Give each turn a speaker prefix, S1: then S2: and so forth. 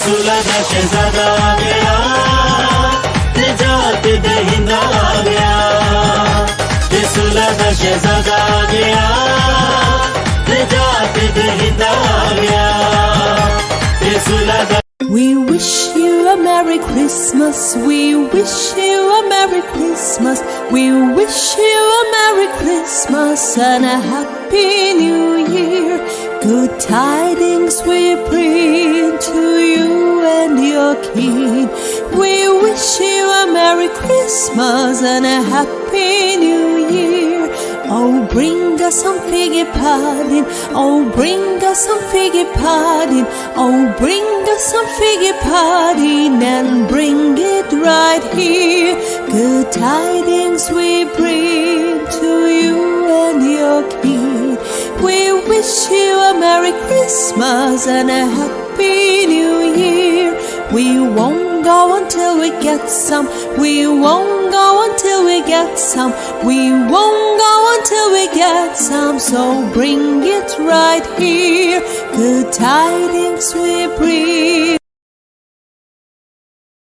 S1: सुलह दा शहजादा आ गया, निजात दहिंदा आ गया, सुलह दा शहजादा आ गया, निजात दहिंदा आ गया, सुलह दा।
S2: We wish you a Merry Christmas, we wish you a Merry Christmas, we wish you a Merry Christmas and a Happy New Year. Good tidings we bring to you and your king. We wish you a Merry Christmas and a Happy New Year. Oh, bring us some figgy pudding, oh, bring us some figgy pudding, oh, bring us some figgy pudding and bring it right here. Good tidings we bring to you and your king. We wish you a Merry Christmas and a Happy New Year. We won't go until we get some, we won't go until we get some, we won't go until we get some, so bring it right here. Good tidings we bring.